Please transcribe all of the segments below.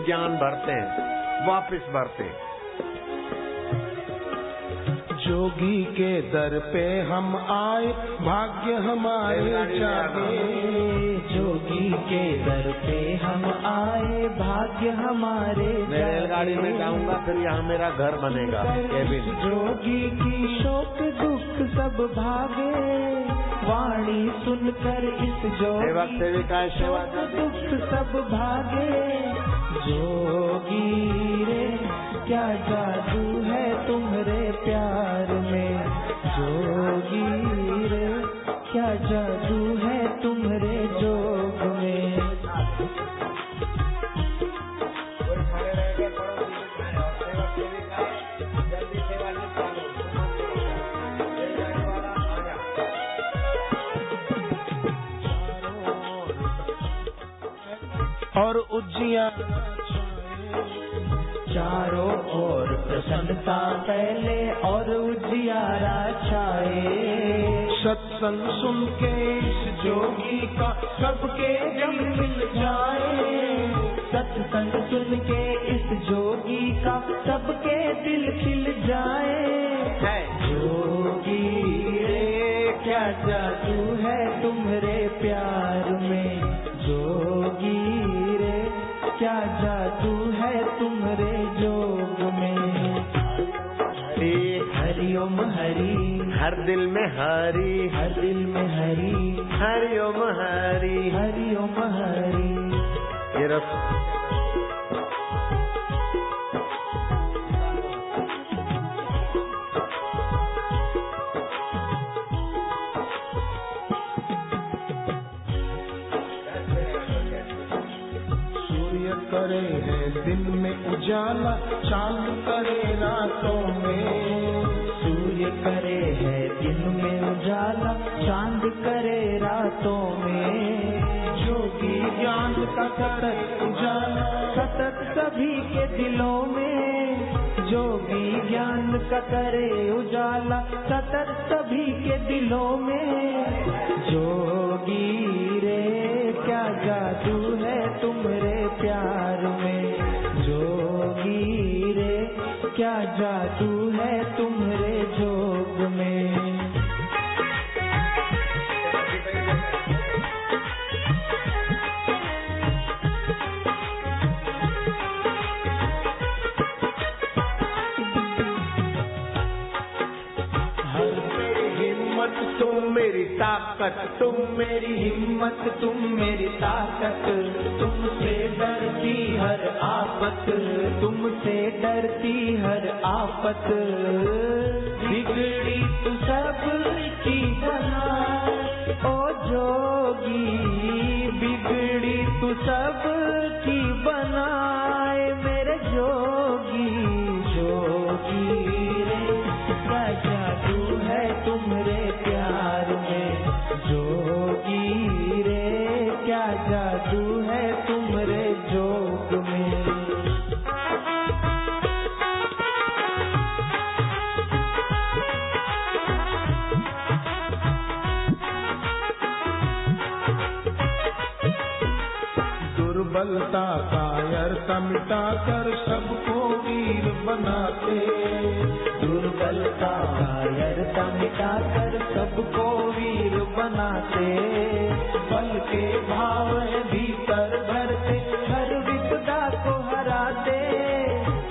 ज्ञान भरते हैं, वापिस भरते हैं। जोगी के दर पे हम आए, भाग्य हमारे जागे। जोगी के दर पे हम आए, भाग्य हमारे जागे। मैं रेलगाड़ी में जाऊंगा, फिर यहाँ मेरा घर बनेगा केबिन। जोगी की शोक दुख सब भागे, वाणी सुनकर इस जोगी सेविका सेवा दुख सब भागे। जोगी रे क्या जादू है तुम्हारे प्यार में, जोगी रे क्या जादू है तुम्हारे जोग में। और उजियारा चारों ओर प्रसन्नता फैले और उजियारा छाए। सत्संग सुन के इस जोगी का सबके दिल मिल जाए। सत्संग सुन के इस जोगी का सबके दिल खिल जाए। जोगी रे क्या जादू है तुम्हारे प्यार में, जोगी रे क्या जादू है तुम्हारे जोग में। हरि ओम हरि, हर दिल में हरि, हर दिल में हरि, हरि ओम हरि, हरि ओम हरि। ये रस करे है दिन में उजाला, चांद करे रातों में। सूर्य करे है दिन में उजाला, चांद करे रातों में। जोगी ज्ञान का सतत उजाला, सतत सभी के दिलों में। जोगी ज्ञान का करे उजाला, सतत सभी के दिलों में। जोगी रे क्या जादू है तुम्हारे प्यार में, जोगी रे क्या जादू है तुम्हारे जोग में। तुम मेरी ताकत, तुम मेरी हिम्मत, तुम मेरी ताकत। तुमसे डरती हर आफत, तुमसे डरती हर आफत। बिगड़ी तू सब की बना ओ जोगी, बिगड़ी तू सब की बनाए मेरे जोगी। जोगी रे क्या जादू है तुम्हारे प्यार में, जोगी रे क्या जादू है तुम्हारे जोग में। दुर्बलता कायरता मिटा कर सबको वीर बनाते। दुर्बलता कायरता मिटा कर सबको वीर बनाते। बल के भाव है भीतर भरते, हर विपदा को हराते।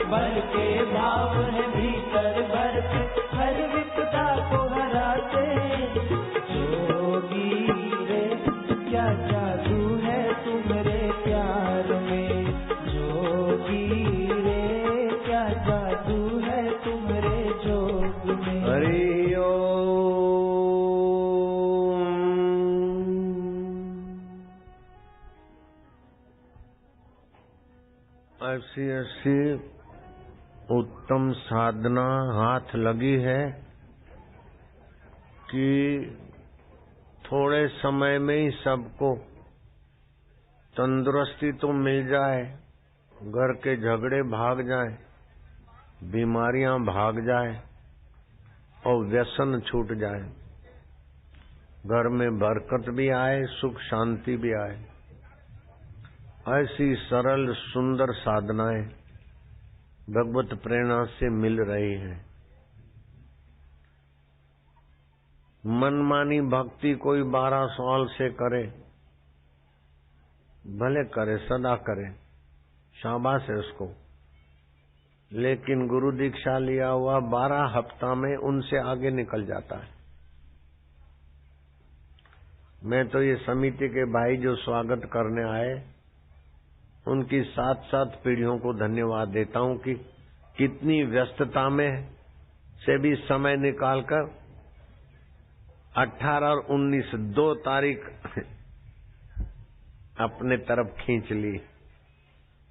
बल के भाव है भीतर भरते, हर विपदा को हराते। जोगी रे क्या जादू है तुम्हारे प्यार में, जोगी रे क्या जादू है तुम्हारे जोग में। हरि ओम। ऐसी ऐसी उत्तम साधना हाथ लगी है कि थोड़े समय में ही सबको तंदुरुस्ती तो मिल जाए, घर के झगड़े भाग जाए, बीमारियां भाग जाए और व्यसन छूट जाए, घर में बरकत भी आए, सुख शांति भी आए। ऐसी सरल सुंदर साधनाएं भगवत प्रेरणा से मिल रही हैं। मनमानी भक्ति कोई 12 साल से करे, भले करे, सदा करे, शाबाश है उसको, लेकिन गुरु दीक्षा लिया हुआ 12 हफ्ता में उनसे आगे निकल जाता है। मैं तो ये समिति के भाई जो स्वागत करने आए उनकी 7-7 पीढ़ियों को धन्यवाद देता हूं कि कितनी व्यस्तता में से भी समय निकालकर 18 और 19 2 तारीख अपने तरफ खींच ली।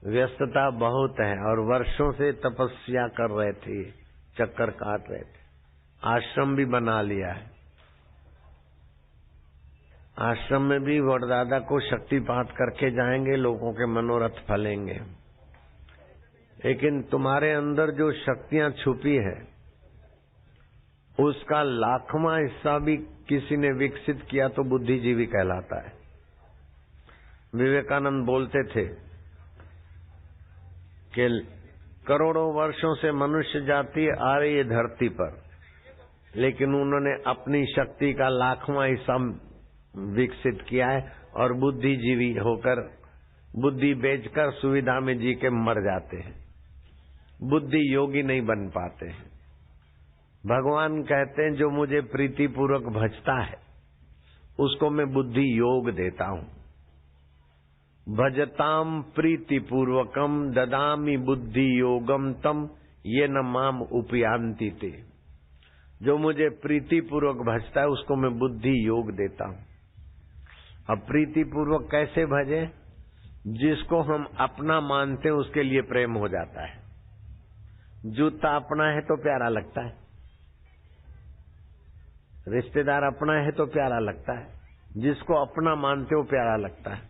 व्यस्तता बहुत है और वर्षों से तपस्या कर रहे थे, चक्कर काट रहे थे। आश्रम भी बना लिया है। आश्रम में भी वरदादा को शक्तिपात करके जाएंगे, लोगों के मनोरथ फलेंगे। लेकिन तुम्हारे अंदर जो शक्तियां छुपी है उसका 1,00,000वां हिस्सा भी किसी ने विकसित किया तो बुद्धिजीवी कहलाता है। विवेकानंद बोलते थे कि करोड़ों वर्षों से मनुष्य जाति आ रही है धरती पर, लेकिन उन्होंने अपनी शक्ति का 1,00,000वां हिस्सा विकसित किया है और बुद्धिजीवी होकर बुद्धि बेचकर सुविधा में जी के मर जाते हैं। बुद्धि योगी नहीं बन पाते हैं। भगवान कहते हैं जो मुझे प्रीति पूर्वक भजता है उसको मैं बुद्धि योग देता हूं। भजताम प्रीति पूर्वकम ददामि बुद्धि योगम तम ये न माम उपयांति ते। जो मुझे प्रीति पूर्वक भजता है उसको मैं बुद्धि योग देता हूं। अब प्रीति पूर्वक कैसे भजे? जिसको हम अपना मानते हैं उसके लिए प्रेम हो जाता है। जूता अपना है तो प्यारा लगता है, रिश्तेदार अपना है तो प्यारा लगता है, जिसको अपना मानते हो प्यारा लगता है।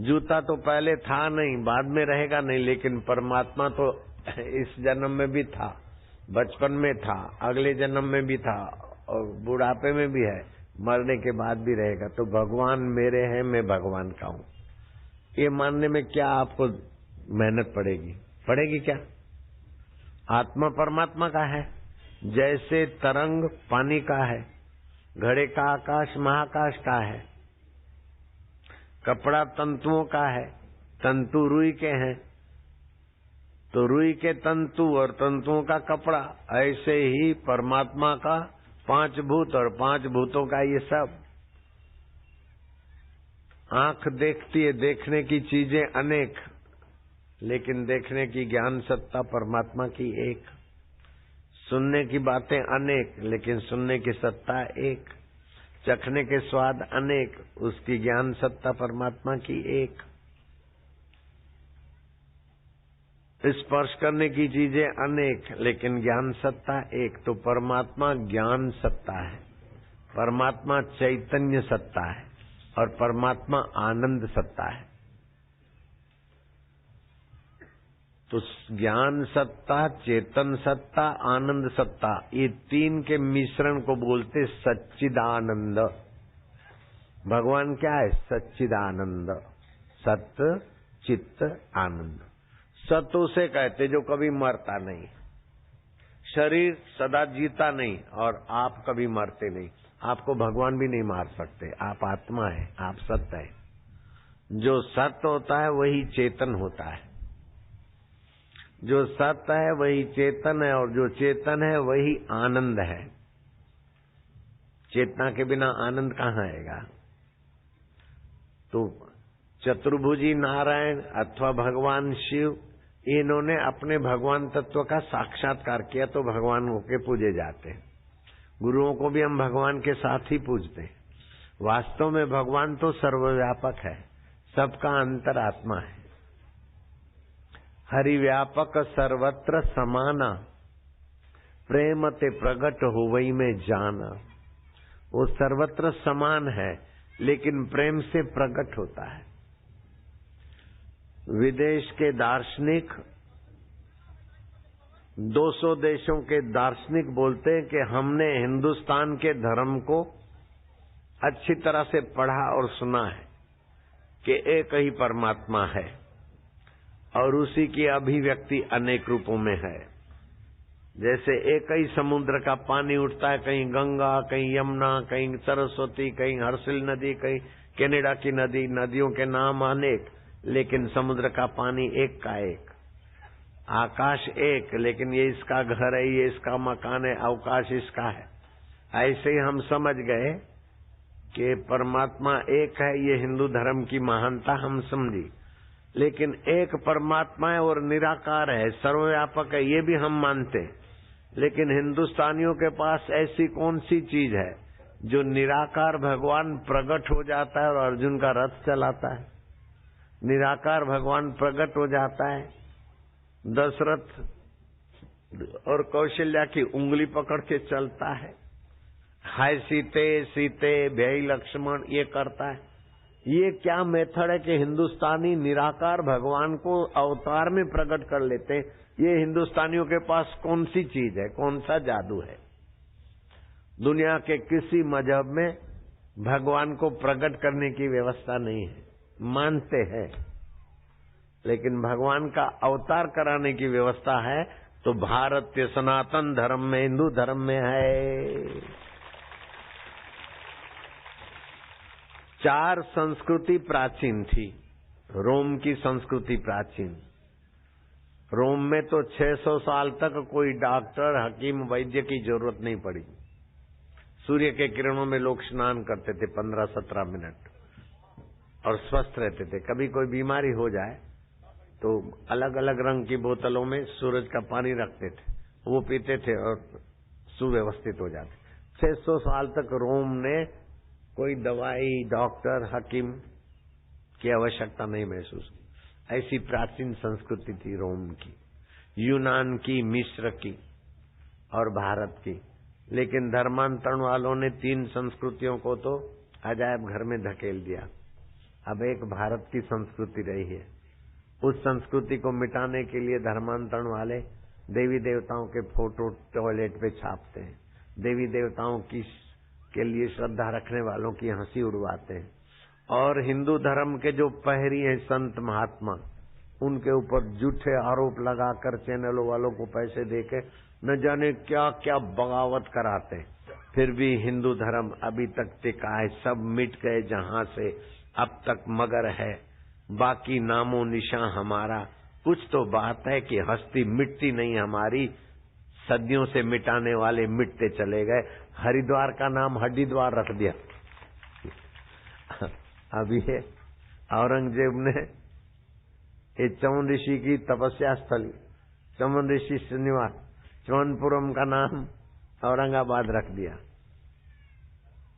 जूता तो पहले था नहीं, बाद में रहेगा नहीं, लेकिन परमात्मा तो इस जन्म में भी था, बचपन में था, अगले जन्म में भी था और बुढ़ापे में भी है, मरने के बाद भी रहेगा। तो भगवान मेरे हैं, मैं भगवान का हूं, ये मानने में क्या आपको मेहनत पड़ेगी क्या? आत्मा परमात्मा का है। जैसे तरंग पानी का है, घड़े का आकाश महाकाश का है, कपड़ा तंतुओं का है, तंतु रुई के हैं तो रुई के तंतु और तंतुओं का कपड़ा। ऐसे ही परमात्मा का 5 भूत और 5 भूतों का ये सब। आंख देखती है, देखने की चीजें अनेक, लेकिन देखने की ज्ञान सत्ता परमात्मा की एक। सुनने की बातें अनेक, लेकिन सुनने की सत्ता एक। चखने के स्वाद अनेक, उसकी ज्ञान सत्ता परमात्मा की एक। स्पर्श करने की चीजें अनेक, लेकिन ज्ञान सत्ता एक। तो परमात्मा ज्ञान सत्ता है, परमात्मा चैतन्य सत्ता है और परमात्मा आनंद सत्ता है। तो ज्ञान सत्ता, चेतन सत्ता, आनंद सत्ता, ये 3 के मिश्रण को बोलते सच्चिदानंद। भगवान क्या है? सच्चिदानंद। सत्य चित्त आनंद। सत उसे कहते जो कभी मरता नहीं, शरीर सदा जीता नहीं और आप कभी मरते नहीं। आपको भगवान भी नहीं मार सकते, आप आत्मा है, आप सत्य है। जो सत्य होता है वही चेतन होता है, जो सत्य है वही चेतन है और जो चेतन है वही आनंद है। चेतना के बिना आनंद कहाँ आएगा? तो चतुर्भुजी नारायण अथवा भगवान शिव, इन्होंने अपने भगवान तत्व का साक्षात्कार किया तो भगवान होके पूजे जाते हैं। गुरुओं को भी हम भगवान के साथ ही पूजते हैं। वास्तव में भगवान तो सर्वव्यापक है, सबका अंतरात्मा है। हरि व्यापक सर्वत्र समाना, प्रेम ते प्रगट होवई में जाना। वो सर्वत्र समान है लेकिन प्रेम से प्रकट होता है। विदेश के दार्शनिक 200 देशों के दार्शनिक बोलते हैं कि हमने हिंदुस्तान के धर्म को अच्छी तरह से पढ़ा और सुना है कि एक ही परमात्मा है। और उसी की अभिव्यक्ति अनेक रूपों में है। जैसे एक ही समुद्र का पानी उठता है, कहीं गंगा, कहीं यमुना, कहीं सरस्वती, कहीं हर्षिल नदी, कहीं कनाडा की नदी। नदियों के नाम अनेक, लेकिन समुद्र का पानी एक का एक। आकाश एक, लेकिन ये इसका घर है, ये इसका मकान है, अवकाश इसका है। ऐसे ही हम समझ गए कि परमात्मा एक है। ये हिंदू धर्म की महानता हम समझी। लेकिन एक परमात्मा है और निराकार है, सर्वव्यापक है, ये भी हम मानते हैं। लेकिन हिंदुस्तानियों के पास ऐसी कौन सी चीज है जो निराकार भगवान प्रकट हो जाता है और अर्जुन का रथ चलाता है? निराकार भगवान प्रकट हो जाता है, दशरथ और कौशल्या की उंगली पकड़ के चलता है। हाय सीते सीते भय लक्ष्मण ये करता है। ये क्या मेथड है कि हिंदुस्तानी निराकार भगवान को अवतार में प्रकट कर लेते हैं? ये हिंदुस्तानियों के पास कौन सी चीज है, कौन सा जादू है? दुनिया के किसी मजहब में भगवान को प्रकट करने की व्यवस्था नहीं है। मानते हैं, लेकिन भगवान का अवतार कराने की व्यवस्था है तो भारतीय सनातन धर्म में, हिंदू धर्म में है। 4 संस्कृति प्राचीन थी। रोम की संस्कृति प्राचीन। रोम में तो 600 साल तक कोई डॉक्टर, हकीम, वैद्य की जरूरत नहीं पड़ी। सूर्य के किरणों में लोग स्नान करते थे 15-17 मिनट और स्वस्थ रहते थे। कभी कोई बीमारी हो जाए तो अलग अलग रंग की बोतलों में सूरज का पानी रखते थे, वो पीते थे और सुव्यवस्थित हो जाते। 600 साल तक रोम ने कोई दवाई, डॉक्टर, हकीम की आवश्यकता नहीं महसूस की। ऐसी प्राचीन संस्कृति थी रोम की, यूनान की, मिस्र की और भारत की। लेकिन धर्मांतरण वालों ने 3 संस्कृतियों को तो अजायब घर में धकेल दिया। अब एक भारत की संस्कृति रही है। उस संस्कृति को मिटाने के लिए धर्मांतरण वाले देवी देवताओं के फोटो टॉयलेट पे छापते हैं। देवी देवताओं की के लिए श्रद्धा रखने वालों की हंसी उड़वाते हैं। और हिंदू धर्म के जो पहरी हैं संत महात्मा, उनके ऊपर झूठे आरोप लगाकर चैनलों वालों को पैसे देके न जाने क्या क्या बगावत कराते हैं। फिर भी हिंदू धर्म अभी तक टिका है। सब मिट गए जहां से, अब तक मगर है, बाकी नामो निशान हमारा। कुछ तो बात है कि हस्ती मिटती नहीं हमारी, सदियों से मिटाने वाले मिटते चले गए। हरिद्वार का नाम हड्डीद्वार रख दिया। अभी औरंगजेब ने ये चवन ऋषि की तपस्या स्थली, चवन ऋषि श्रीनिवास, चवनपुरम का नाम औरंगाबाद रख दिया।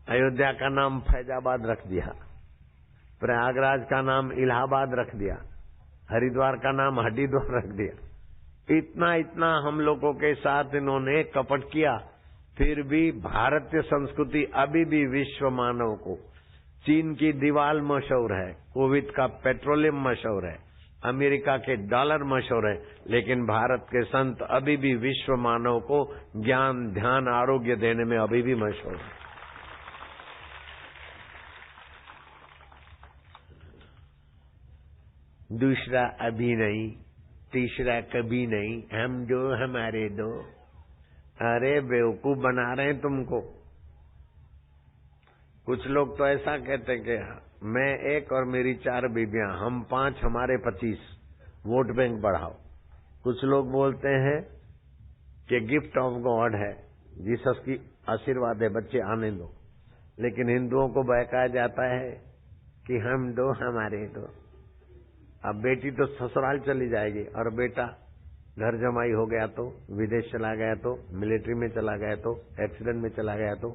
अयोध्या का नाम फैजाबाद रख दिया। प्रयागराज का नाम इलाहाबाद रख दिया। हरिद्वार का नाम हड्डीद्वार रख दिया। इतना इतना हम लोगों के साथ इन्होंने कपट किया। फिर भी भारतीय संस्कृति अभी भी विश्व मानव को, चीन की दीवार मशहूर है, कुवैत का पेट्रोलियम मशहूर है, अमेरिका के डॉलर मशहूर है, लेकिन भारत के संत अभी भी विश्व मानव को ज्ञान, ध्यान, आरोग्य देने में अभी भी मशहूर है। दूसरा अभी नहीं, तीसरा कभी नहीं, हम दो हमारे दो। अरे बेवकूफ बना रहे हैं तुमको। कुछ लोग तो ऐसा कहते हैं कि मैं एक और मेरी 4 बीबियां, हम 5, हमारे 25, वोट बैंक बढ़ाओ। कुछ लोग बोलते हैं कि गिफ्ट ऑफ गॉड है, जीसस की आशीर्वाद है, बच्चे आने दो। लेकिन हिंदुओं को बहकाया जाता है कि हम 2 हमारे 2। अब बेटी तो ससुराल चली जाएगी और बेटा घर जमाई हो गया तो, विदेश चला गया तो, मिलिट्री में चला गया तो, एक्सीडेंट में चला गया तो।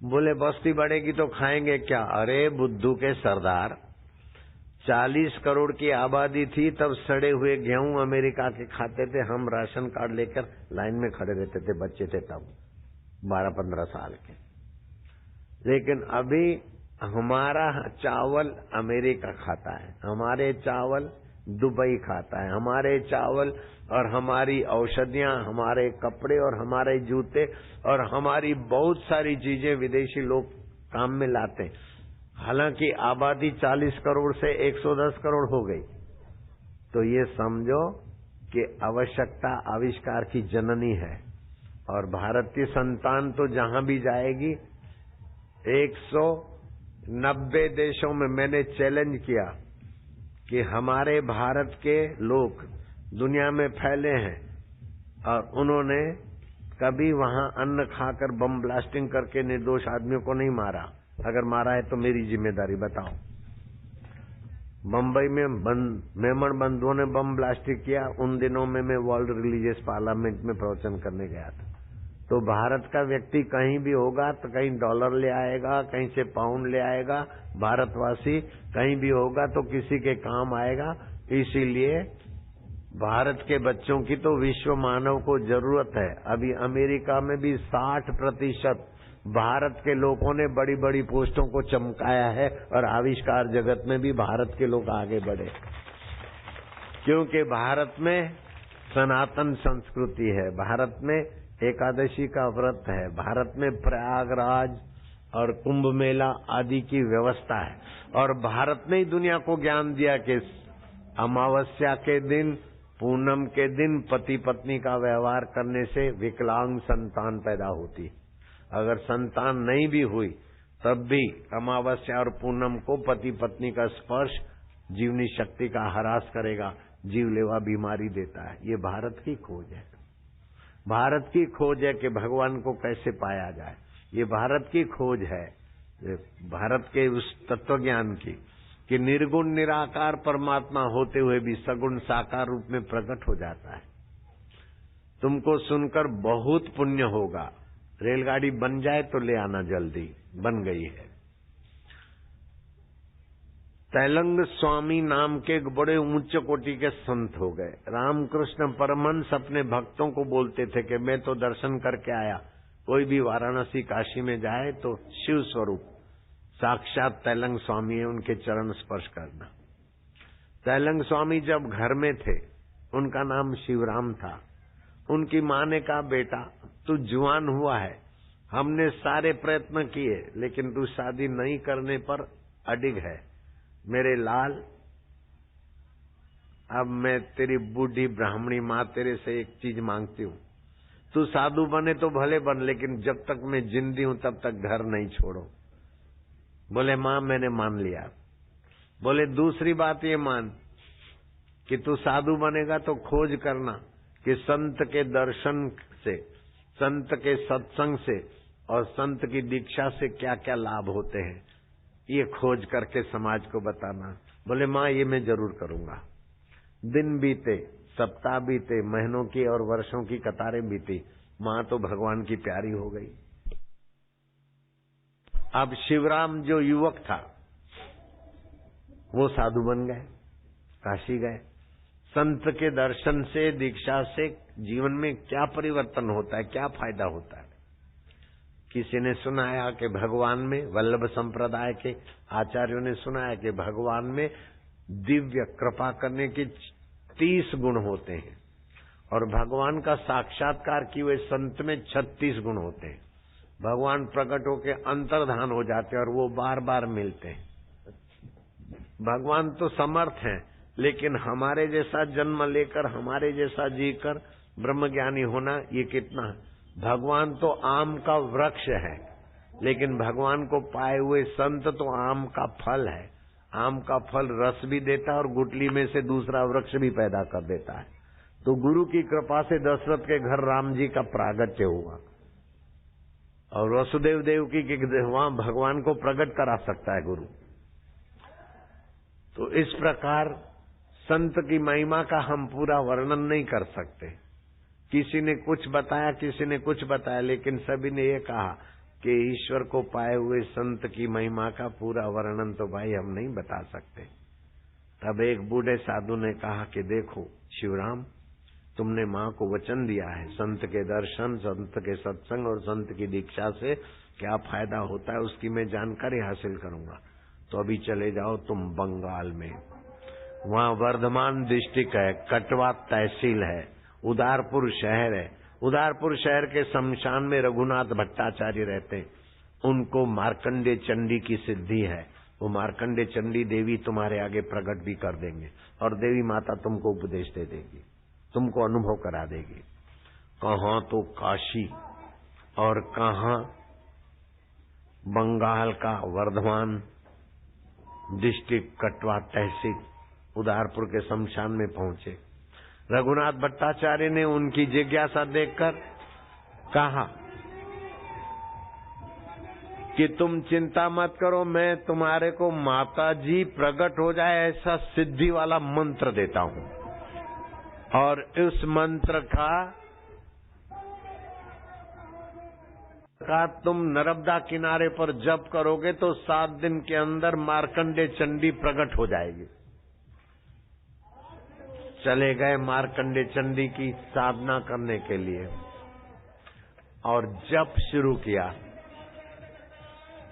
बोले बस्ती बढ़ेगी तो खाएंगे क्या? अरे बुद्धू के सरदार, 40 करोड़ की आबादी थी तब सड़े हुए गेहूं अमेरिका के खाते थे। हम राशन कार्ड लेकर लाइन में खड़े रहते थे, बच्चे थे तब 12-15 साल के। लेकिन अभी हमारा चावल अमेरिका खाता है, हमारे चावल दुबई खाता है, हमारे चावल और हमारी औषधियां, हमारे कपड़े और हमारे जूते और हमारी बहुत सारी चीजें विदेशी लोग काम में लाते हैं। हालांकि आबादी 40 करोड़ से 110 करोड़ हो गई, तो ये समझो कि आवश्यकता आविष्कार की जननी है। और भारतीय संतान तो जहां भी जाएगी, 190 देशों में मैंने चैलेंज किया कि हमारे भारत के लोग दुनिया में फैले हैं और उन्होंने कभी वहां अन्न खाकर बम ब्लास्टिंग करके निर्दोष आदमियों को नहीं मारा। अगर मारा है तो मेरी जिम्मेदारी, बताओ। मुंबई में मेमन बंधुओं ने बम ब्लास्टिंग किया, उन दिनों में मैं वर्ल्ड रिलीजियस पार्लियामेंट में प्रवचन करने गया था। तो भारत का व्यक्ति कहीं भी होगा तो कहीं डॉलर ले आएगा, कहीं से पाउंड ले आएगा। भारतवासी कहीं भी होगा तो किसी के काम आएगा। इसीलिए भारत के बच्चों की तो विश्व मानव को जरूरत है। अभी अमेरिका में भी 60% भारत के लोगों ने बड़ी बड़ी पोस्टों को चमकाया है और आविष्कार जगत में भी भारत के लोग आगे बढ़े, क्योंकि भारत में सनातन संस्कृति है, भारत में एकादशी का व्रत है, भारत में प्रयागराज और कुंभ मेला आदि की व्यवस्था है। और भारत ने ही दुनिया को ज्ञान दिया कि अमावस्या के दिन, पूनम के दिन पति पत्नी का व्यवहार करने से विकलांग संतान पैदा होती। अगर संतान नहीं भी हुई तब भी अमावस्या और पूनम को पति पत्नी का स्पर्श जीवनी शक्ति का ह्रास करेगा, जीवलेवा बीमारी देता है। ये भारत की खोज है। भारत की खोज है कि भगवान को कैसे पाया जाए। ये भारत की खोज है, भारत के उस तत्व ज्ञान की कि निर्गुण निराकार परमात्मा होते हुए भी सगुण साकार रूप में प्रकट हो जाता है। तुमको सुनकर बहुत पुण्य होगा। रेलगाड़ी बन जाए तो ले आना जल्दी, बन गई है। तैलंग स्वामी नाम के एक बड़े उच्च कोटि के संत हो गए। रामकृष्ण परमहंस अपने भक्तों को बोलते थे कि मैं तो दर्शन करके आया, कोई भी वाराणसी काशी में जाए तो शिव स्वरूप साक्षात तैलंग स्वामी है, उनके चरण स्पर्श करना। तैलंग स्वामी जब घर में थे, उनका नाम शिवराम था। उनकी माँ ने कहा, बेटा तू जवान हुआ है, हमने सारे प्रयत्न किए लेकिन तू शादी नहीं करने पर अडिग है। मेरे लाल, अब मैं तेरी बूढ़ी ब्राह्मणी माँ तेरे से एक चीज मांगती हूँ, तू साधु बने तो भले बन, लेकिन जब तक मैं जिंदी हूं तब तक घर नहीं छोड़ो। बोले माँ मैंने मान लिया। बोले दूसरी बात ये मान कि तू साधु बनेगा तो खोज करना कि संत के दर्शन से, संत के सत्संग से और संत की दीक्षा से क्या क्या लाभ होते हैं, ये खोज करके समाज को बताना। बोले माँ ये मैं जरूर करूंगा। दिन बीते, सप्ताह बीते, महीनों की और वर्षों की कतारें बीती, माँ तो भगवान की प्यारी हो गई। अब शिवराम जो युवक था वो साधु बन गए, काशी गए। संत के दर्शन से, दीक्षा से जीवन में क्या परिवर्तन होता है, क्या फायदा होता है। किसी ने सुनाया कि भगवान में, वल्लभ संप्रदाय के आचार्यों ने सुनाया कि भगवान में दिव्य कृपा करने के 30 गुण होते हैं और भगवान का साक्षात्कार किए हुए संत में 36 गुण होते हैं। भगवान प्रकट होके अंतर्धान हो जाते हैं और वो बार बार मिलते हैं। भगवान तो समर्थ हैं, लेकिन हमारे जैसा जन्म लेकर, हमारे जैसा जीकर ब्रह्मज्ञानी होना ये कितना है। भगवान तो आम का वृक्ष है, लेकिन भगवान को पाए हुए संत तो आम का फल है। आम का फल रस भी देता है और गुठली में से दूसरा वृक्ष भी पैदा कर देता है। तो गुरु की कृपा से दशरथ के घर राम जी का प्रागट्य हुआ और वसुदेव देवकी के वहां भगवान को प्रकट करा सकता है गुरु। तो इस प्रकार संत की महिमा का हम पूरा वर्णन नहीं कर सकते। किसी ने कुछ बताया, किसी ने कुछ बताया, लेकिन सभी ने ये कहा कि ईश्वर को पाए हुए संत की महिमा का पूरा वर्णन तो भाई हम नहीं बता सकते। तब एक बूढ़े साधु ने कहा कि देखो शिवराम, तुमने माँ को वचन दिया है संत के दर्शन, संत के सत्संग और संत की दीक्षा से क्या फायदा होता है उसकी मैं जानकारी हासिल करूंगा। तो अभी चले जाओ तुम बंगाल में, वहाँ वर्धमान डिस्ट्रिक्ट है, कटवा तहसील है, उदारपुर शहर है। उदारपुर शहर के शमशान में रघुनाथ भट्टाचार्य रहते हैं। उनको मार्कंडेय चंडी की सिद्धि है, वो मार्कंडे चंडी देवी तुम्हारे आगे प्रकट भी कर देंगे और देवी माता तुमको उपदेश दे देगी, तुमको अनुभव करा देगी। कहाँ तो काशी और कहाँ बंगाल का वर्धमान डिस्ट्रिक्ट कटवा तहसील उदारपुर के शमशान में पहुंचे। रघुनाथ भट्टाचार्य ने उनकी जिज्ञासा देखकर कहा कि तुम चिंता मत करो, मैं तुम्हारे को माता जी प्रकट हो जाए ऐसा सिद्धि वाला मंत्र देता हूं, और इस मंत्र का तुम नर्मदा किनारे पर जप करोगे तो 7 दिन के अंदर मार्कंडे चंडी प्रकट हो जाएगी। चले गए मार्कंडे चंडी की साधना करने के लिए और जप शुरू किया।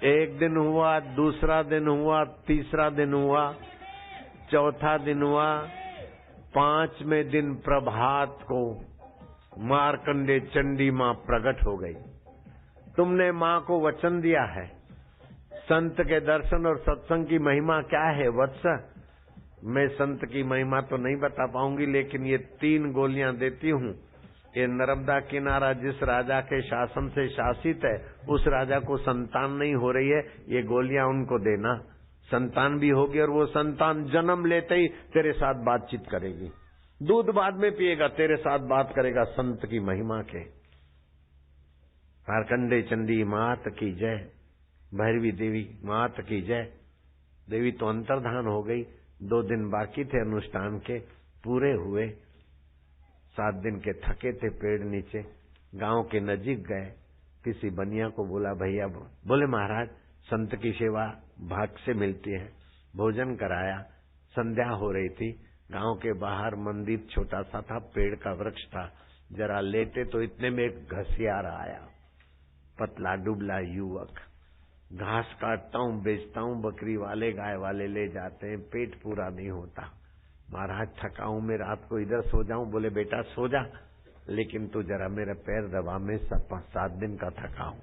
एक दिन हुआ, दूसरा दिन हुआ, तीसरा दिन हुआ, चौथा दिन हुआ, 5वें दिन प्रभात को मार्कंडे चंडी मां प्रकट हो गई। तुमने मां को वचन दिया है, संत के दर्शन और सत्संग की महिमा क्या है वत्स? मैं संत की महिमा तो नहीं बता पाऊंगी, लेकिन ये 3 गोलियां देती हूं। ये नर्मदा किनारा जिस राजा के शासन से शासित है, उस राजा को संतान नहीं हो रही है, ये गोलियां उनको देना, संतान भी होगी और वो संतान जन्म लेते ही तेरे साथ बातचीत करेगी, दूध बाद में पिएगा, तेरे साथ बात करेगा संत की महिमा के। मार्कंडे चंडी मात की जय, भैरवी देवी मात की जय। देवी तो अंतर्धान हो गई। 2 दिन बाकी थे अनुष्ठान के, पूरे हुए। 7 दिन के थके थे, पेड़ नीचे गांव के नजीक गए। किसी बनिया को बोला, भैया, बोले महाराज संत की सेवा भाग से मिलती है। भोजन कराया। संध्या हो रही थी। गांव के बाहर मंदिर छोटा सा था, पेड़ का वृक्ष था। जरा लेटे तो इतने में एक घसियार आया, पतला डुबला युवक। घास काटता हूँ, बेचता हूँ, बकरी वाले गाय वाले ले जाते हैं, पेट पूरा नहीं होता। महाराज थका हूं, मैं रात को इधर सो जाऊं। बोले बेटा सो जा, लेकिन तू जरा मेरा पैर दबा, मैं 7 दिन का थका हूं।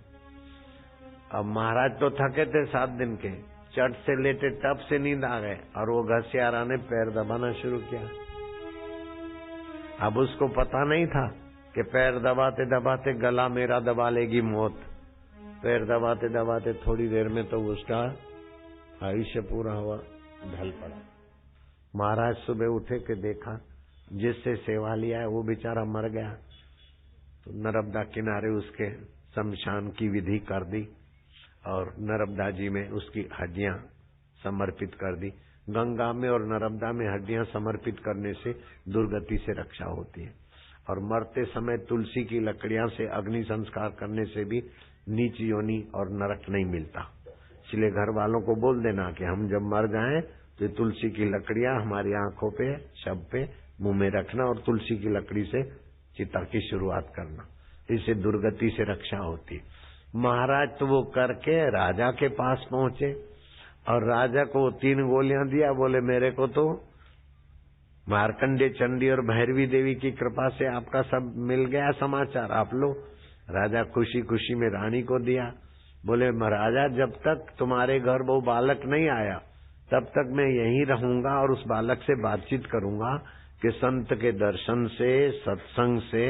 अब महाराज तो थके थे 7 दिन के, चट से लेटे टप से नींद आ गए और वो घसियारा ने पैर दबाना शुरू किया। अब उसको पता नहीं था कि पैर दबाते दबाते गला मेरा दबा लेगी मौत। पैर दबाते दबाते थोड़ी देर में तो उसका आयुष्य पूरा हुआ, ढल पड़ा। महाराज सुबह उठे के देखा जिससे सेवा लिया है वो बेचारा मर गया। तो नर्मदा किनारे उसके शमशान की विधि कर दी और नर्मदा जी में उसकी हड्डियां समर्पित कर दी। गंगा में और नर्मदा में हड्डियां समर्पित करने से दुर्गति से रक्षा होती है, और मरते समय तुलसी की लकड़ियां से अग्नि संस्कार करने से भी नीच योनि और नरक नहीं मिलता। इसलिए घर वालों को बोल देना कि हम जब मर जाएं तो तुलसी की लकड़ियां हमारी आंखों पे, शव पे, मुंह में रखना और तुलसी की लकड़ी से चिता की शुरुआत करना, इससे दुर्गति से रक्षा होती। महाराज तो वो करके राजा के पास पहुंचे और राजा को 3 गोलियां दिया। बोले मेरे को तो मार्कंडे चंडी और भैरवी देवी की कृपा से आपका सब मिल गया समाचार, आप लो। राजा खुशी खुशी में रानी को दिया। बोले महाराजा जब तक तुम्हारे घर वो बालक नहीं आया तब तक मैं यहीं रहूंगा और उस बालक से बातचीत करूंगा कि संत के दर्शन से, सत्संग से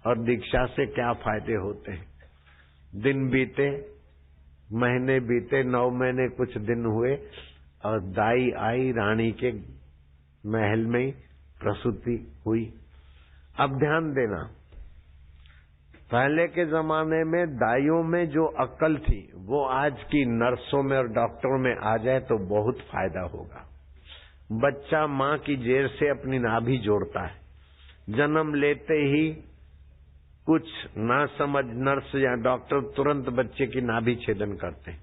और दीक्षा से क्या फायदे होते हैं। दिन बीते, महीने बीते, 9 महीने कुछ दिन हुए और दाई आई। रानी के महल में प्रसूति हुई। अब ध्यान देना, पहले के जमाने में दाइयों में जो अक्ल थी वो आज की नर्सों में और डॉक्टरों में आ जाए तो बहुत फायदा होगा। बच्चा मां की जेर से अपनी नाभि जोड़ता है। जन्म लेते ही कुछ ना समझ नर्स या डॉक्टर तुरंत बच्चे की नाभि छेदन करते हैं।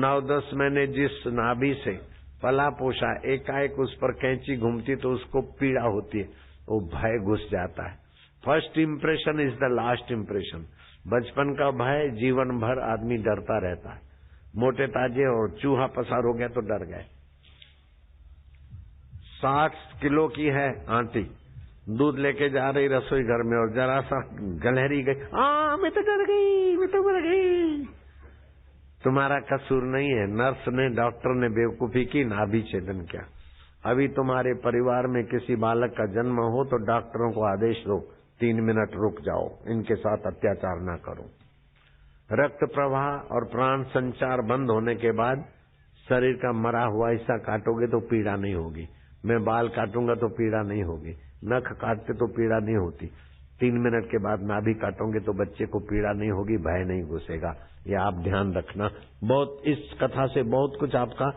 9-10 महीने जिस नाभि से पला पोषा, एकाएक उस पर कैंची घूमती तो उसको पीड़ा होती है, वो भय घुस जाता है। First impression is the last impression. बचपन का भय जीवन भर आदमी डरता रहता है। मोटे ताजे और चूहा पसार हो गया तो डर गए। 60 किलो की है आंटी, दूध लेके जा रही रसोई घर में और जरा सा गलहरी गई, मैं तो डर गई, मैं तो मर गई। तुम्हारा कसूर नहीं है। नर्स ने, डॉक्टर ने बेवकूफी की, नाभि छेदन किया। अभी तुम्हारे परिवार में किसी बालक का जन्म हो तो डॉक्टरों को आदेश दो 3 मिनट रुक जाओ, इनके साथ अत्याचार ना करो। रक्त प्रवाह और प्राण संचार बंद होने के बाद शरीर का मरा हुआ हिस्सा काटोगे तो पीड़ा नहीं होगी। मैं बाल काटूंगा तो पीड़ा नहीं होगी, नख काटते तो पीड़ा नहीं होती। 3 मिनट के बाद नाभि काटोगे तो बच्चे को पीड़ा नहीं होगी, भय नहीं घुसेगा। ये आप ध्यान रखना। बहुत इस कथा से बहुत कुछ आपका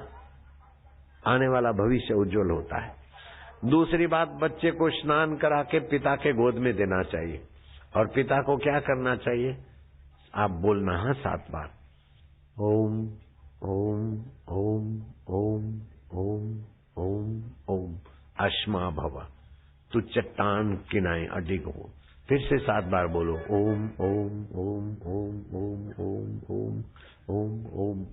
आने वाला भविष्य उज्जवल होता है। दूसरी बात, बच्चे को स्नान करा के पिता के गोद में देना चाहिए। और पिता को क्या करना चाहिए? आप बोलना है 7 बार, ओम ओम ओम ओम ओम ओम ओम अश्मा भव, तू चट्टान किनाए अडिग हो। फिर से 7 बार बोलो, ओम ओम ओम ओम ओम ओम ओम ओम ओम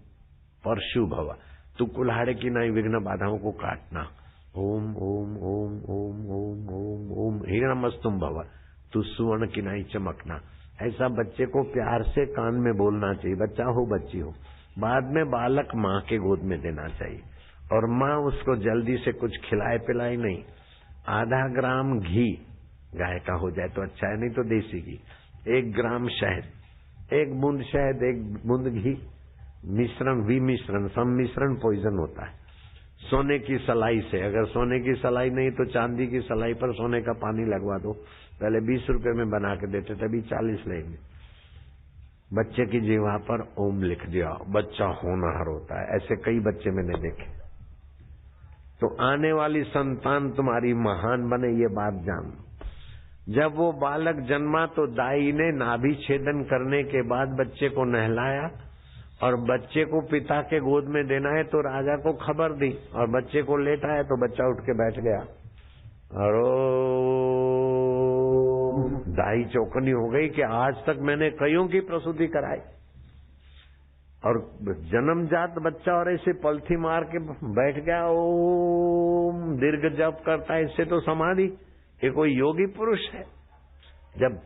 परशु भव, तू कुल्हाड़े की नाई विघ्न बाधाओं को काटना। ओम ओम ओम ओम ओम ओम ओम हिरण्यमस्तुम भव, तू सुवर्ण की नाई चमकना। ऐसा बच्चे को प्यार से कान में बोलना चाहिए, बच्चा हो बच्ची हो। बाद में बालक माँ के गोद में देना चाहिए और माँ उसको जल्दी से कुछ खिलाए पिलाए नहीं। आधा ग्राम घी गाय का हो जाए तो अच्छा है, नहीं तो देसी घी, 1 ग्राम शहद, 1 बूंद शहद, 1 बूंद घी, मिश्रण विमिश्रण, सम्मिश्रण पॉइजन होता है। सोने की सलाई से, अगर सोने की सलाई नहीं तो चांदी की सलाई पर सोने का पानी लगवा दो। पहले 20 रुपए में बना के देते थे, अभी 40 लेंगे। बच्चे की जीवा पर ओम लिख दिया, बच्चा होनहार होता है। ऐसे कई बच्चे मैंने देखे। तो आने वाली संतान तुम्हारी महान बने, ये बात जान। जब वो बालक जन्मा तो दाई ने नाभि छेदन करने के बाद बच्चे को नहलाया और बच्चे को पिता के गोद में देना है तो राजा को खबर दी और बच्चे को लेटाया तो बच्चा उठ के बैठ गया। और दाई चौकनी हो गई कि आज तक मैंने कईयों की प्रसूति कराई और जन्मजात बच्चा और ऐसे पलथी मार के बैठ गया। ओम दीर्घ जप करता है, इससे तो समाधि। ये कोई योगी पुरुष है। जब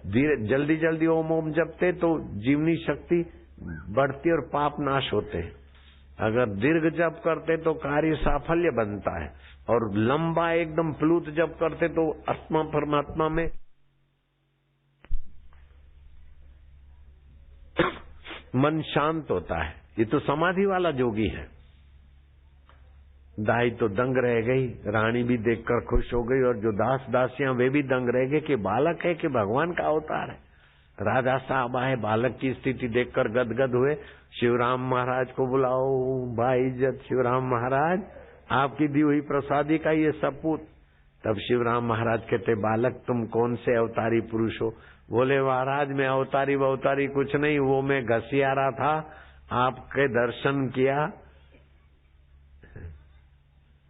जल्दी जल्दी ओम ओम जपते तो जीवनी शक्ति बढ़ती और पाप नाश होते हैं। अगर दीर्घ जप करते तो कार्य साफल्य बनता है और लंबा एकदम प्लूत जप करते तो आत्मा परमात्मा में मन शांत होता है। ये तो समाधि वाला जोगी है। दाई तो दंग रह गई, रानी भी देखकर खुश हो गई और जो दास दासियां वे भी दंग रह गए कि बालक है कि भगवान का अवतार है। राजा साहब आए, बालक की स्थिति देखकर गदगद हुए। शिवराम महाराज को बुलाओ। भाईजत शिवराम महाराज, आपकी दी हुई प्रसादी का ये सपूत। तब शिवराम महाराज कहते, बालक तुम कौन से अवतारी पुरुष हो? बोले महाराज मैं अवतारी कुछ नहीं, वो मैं घसियारा था, आपके दर्शन किया,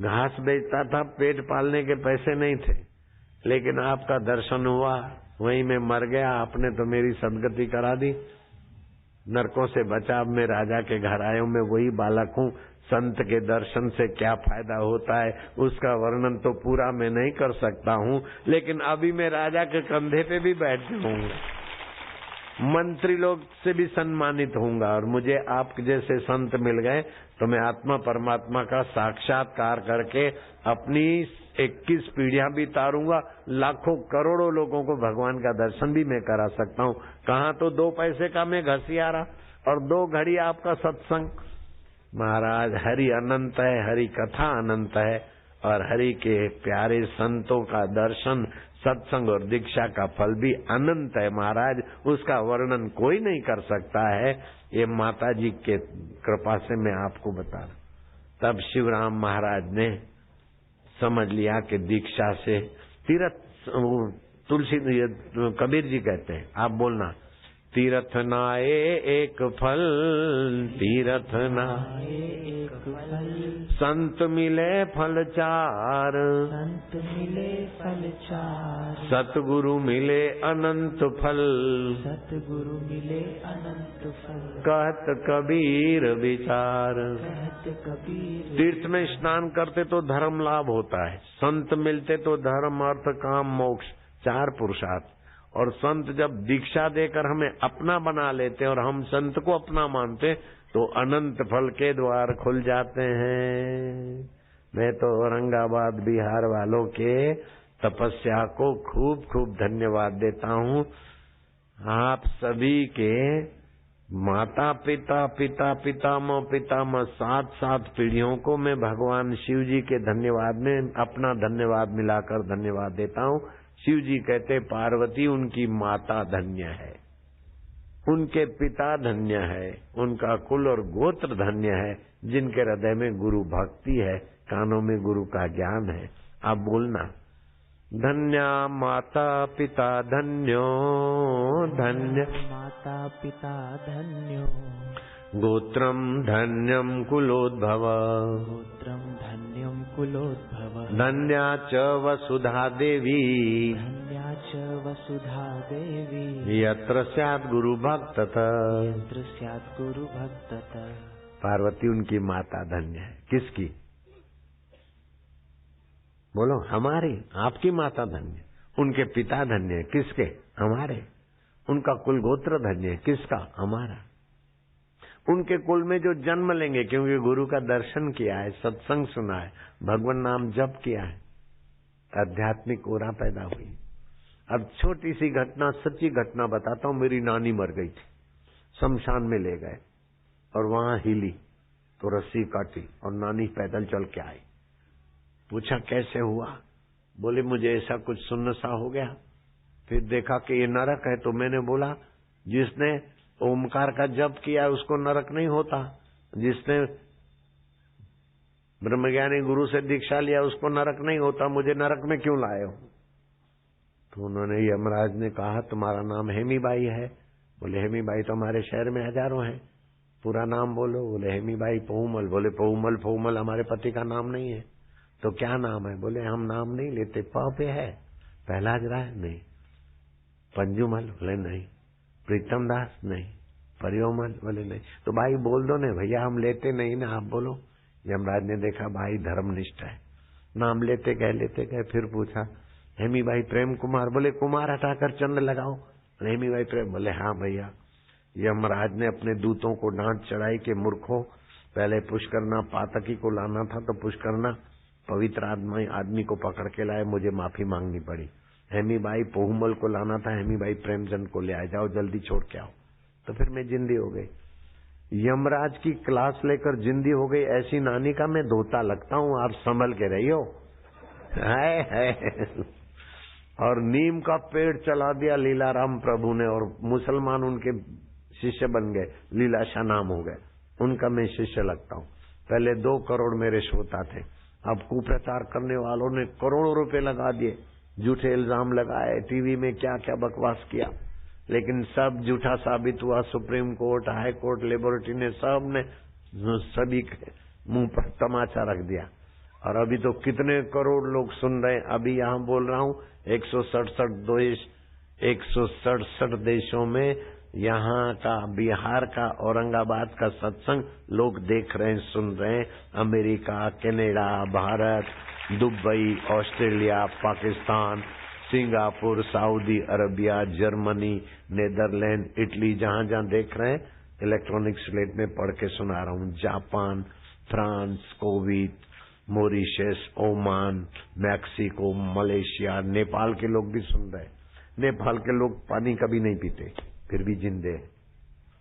घास बेचता था, पेट पालने के पैसे नहीं थे, लेकिन आपका दर्शन हुआ, वहीं मैं मर गया। आपने तो मेरी सदगति करा दी, नरकों से बचा। अब मैं राजा के घर आया हूं, मैं वही बालक हूं। संत के दर्शन से क्या फायदा होता है उसका वर्णन तो पूरा मैं नहीं कर सकता हूं, लेकिन अभी मैं राजा के कंधे पे भी बैठ जाऊंगा, मंत्री लोग से भी सम्मानित होऊंगा और मुझे आप जैसे संत मिल गए तो मैं आत्मा परमात्मा का साक्षात्कार करके अपनी 21 पीढ़ियां भी तारूंगा, लाखों करोड़ों लोगों को भगवान का दर्शन भी मैं करा सकता हूं। कहाँ तो 2 पैसे का मैं घसियारा और 2 घड़ी आपका सत्संग। महाराज हरि अनंत है, हरि कथा अनंत है और हरि के प्यारे संतों का दर्शन, सत्संग और दीक्षा का फल भी अनंत है महाराज, उसका वर्णन कोई नहीं कर सकता है। ये माता जी के कृपा से मैं आपको बता रहा। तब शिवराम महाराज ने समझ लिया कि दीक्षा से तीर्थ, तुलसी कबीर जी कहते हैं, आप बोलना, तीर्थ नाए एक फल, तीर्थ नाए एक फल, संत मिले फल 4, संत मिले फल 4, सतगुरु मिले अनंत फल, सतगुरु मिले अनंत फल, कहत कबीर विचार। कहत कबीर। तीर्थ में स्नान करते तो धर्म लाभ होता है, संत मिलते तो धर्म अर्थ काम मोक्ष 4 पुरुषार्थ। और संत जब दीक्षा देकर हमें अपना बना लेते और हम संत को अपना मानते तो अनंत फल के द्वार खुल जाते हैं। मैं तो औरंगाबाद बिहार वालों के तपस्या को खूब खूब धन्यवाद देता हूँ। आप सभी के माता पिता पिता पितामह पितामह 7 पीढ़ियों को मैं भगवान शिव जी के धन्यवाद में अपना धन्यवाद मिलाकर धन्यवाद देता हूँ। शिव जी कहते पार्वती उनकी माता धन्य है, उनके पिता धन्य है, उनका कुल और गोत्र धन्य है, जिनके हृदय में गुरु भक्ति है, कानों में गुरु का ज्ञान है। आप बोलना, धन्या माता पिता धन्यो, धन्य माता पिता धन्यो, गोत्रम धन्यम कुलोद्भव, गोत्रम धन्यम कुलोद्भव, धन्या च वसुधा देवी, धन्या च वसुधा देवी, यत्र स्यात् गुरु भक्ततः, यत्र स्यात् गुरु भक्ततः। पार्वती उनकी माता धन्य है। किसकी? बोलो, हमारी। आपकी माता धन्य, उनके पिता धन्य। किसके? हमारे। उनका कुल गोत्र धन्य। किसका? हमारा। उनके कुल में जो जन्म लेंगे, क्योंकि गुरु का दर्शन किया है, सत्संग सुना है, भगवान नाम जप किया है, आध्यात्मिक ओरा पैदा हुई। अब छोटी सी घटना, सच्ची घटना बताता हूँ। मेरी नानी मर गई थी, शमशान में ले गए और वहां हिली तो रस्सी काटी और नानी पैदल चल के आई। पूछा कैसे हुआ? बोले मुझे ऐसा कुछ सुन्न सा हो गया, फिर देखा कि ये नरक है। तो मैंने बोला, जिसने ओमकार का जप किया उसको नरक नहीं होता, जिसने ब्रह्मज्ञानी गुरु से दीक्षा लिया उसको नरक नहीं होता, मुझे नरक में क्यों लाए हो? तो उन्होंने, यमराज ने कहा तुम्हारा नाम हेमी बाई है। बोले हेमी बाई तो हमारे शहर में हजारों हैं, पूरा नाम बोलो। बोले हेमी बाई पहुमल। बोले पहुमल पहुमल हमारे पति का नाम नहीं है, तो क्या नाम है? बोले हम नाम नहीं लेते, प पे है। पहलाज राय? नहीं। पंजुमल? बोले नहीं। प्रीतम दास? नहीं। परियोमल? बोले नहीं। तो भाई बोल दो ना भैया, हम लेते नहीं ना, आप बोलो। यमराज ने देखा भाई धर्मनिष्ठ है, नाम लेते गए। फिर पूछा हेमी भाई प्रेम कुमार? बोले कुमार हटाकर चंद्र लगाओ। हेमी भाई प्रेम? बोले हाँ भैया। यमराज ने अपने दूतों को डांट चढ़ाई के मूर्खों, पहले पुष्करना पातकी को लाना था तो पुष्करना पवित्र आदमी को पकड़ के लाए, मुझे माफी मांगनी पड़ी। हेमी भाई पोहुमल को लाना था, हेमी भाई प्रेमचंद को ले आए, जाओ जल्दी छोड़ के आओ। तो फिर मैं जिंदी हो गई। यमराज की क्लास लेकर जिंदी हो गई। ऐसी नानी का मैं धोता लगता हूँ, आप संभल के रहियो। है। और नीम का पेड़ चला दिया लीलाराम प्रभु ने, और मुसलमान उनके शिष्य बन गए, लीलाशाह नाम हो गए। उनका मैं शिष्य लगता हूँ। पहले 2 करोड़ मेरे श्रोता थे, अब कुप्रचार करने वालों ने करोड़ों रुपए लगा दिए, झूठे इल्जाम लगाए, टीवी में क्या क्या बकवास किया, लेकिन सब झूठा साबित हुआ। Supreme court, high court, laboratory ने सब ने सभी के मुंह पर तमाचा रख दिया। और अभी तो कितने करोड़ लोग सुन रहे हैं। अभी यहाँ बोल रहा हूँ 167 देशों में, यहाँ का, बिहार का, औरंगाबाद का सत्संग लोग देख रहे हैं, सुन रहे हैं। America, Canada, Bharat, Dubai, Australia, Pakistan, Singapore, Saudi Arabia, Germany, Netherland, Italy, जहाँ जहाँ देख रहे हैं, इलेक्ट्रॉनिक स्लेट में पढ़ के सुना रहा हूँ। Japan, France, Kuwait, Mauritius, Oman, Mexico, Malaysia, Nepal के लोग भी सुन रहे हैं। नेपाल के लोग पानी कभी नहीं पीते, फिर भी जिंदे।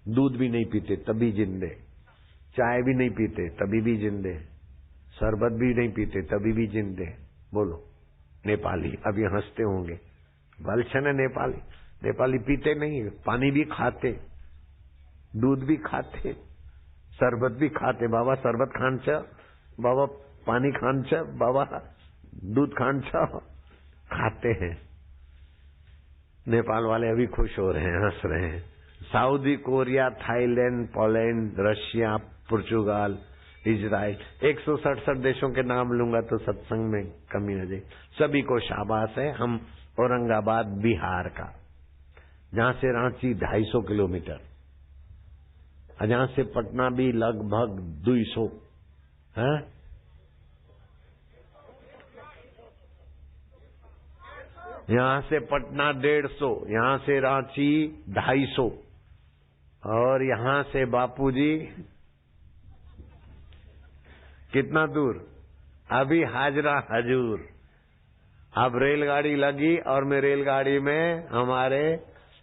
दूध भी नहीं पीते, तभी जिंदे। चाय भी नहीं पीते, तभी भी जिंदे। शरबत भी नहीं पीते, तभी भी जिंदे। बोलो नेपाली। अभी हंसते होंगे, बलछन है नेपाली। नेपाली पीते नहीं, पानी भी खाते, दूध भी खाते, शरबत भी खाते। बाबा शरबत खान छ, बाबा पानी खान छ, बाबा दूध खान छ, खाते हैं। नेपाल वाले अभी खुश हो रहे हैं, हंस रहे हैं। Saudi, Korea, Thailand, Poland, Russia, पुर्तगाल, इजराइल, 167 देशों के नाम लूंगा तो सत्संग में कमी न जाए। सभी को शाबाश है। हम औरंगाबाद बिहार का, जहां से रांची 250 किलोमीटर, जहां से पटना भी लगभग 200 है। यहाँ से पटना 150, यहाँ से रांची 250, और यहाँ से बापूजी कितना दूर? अभी हाजरा हजूर। अब रेलगाड़ी लगी और मैं रेलगाड़ी में हमारे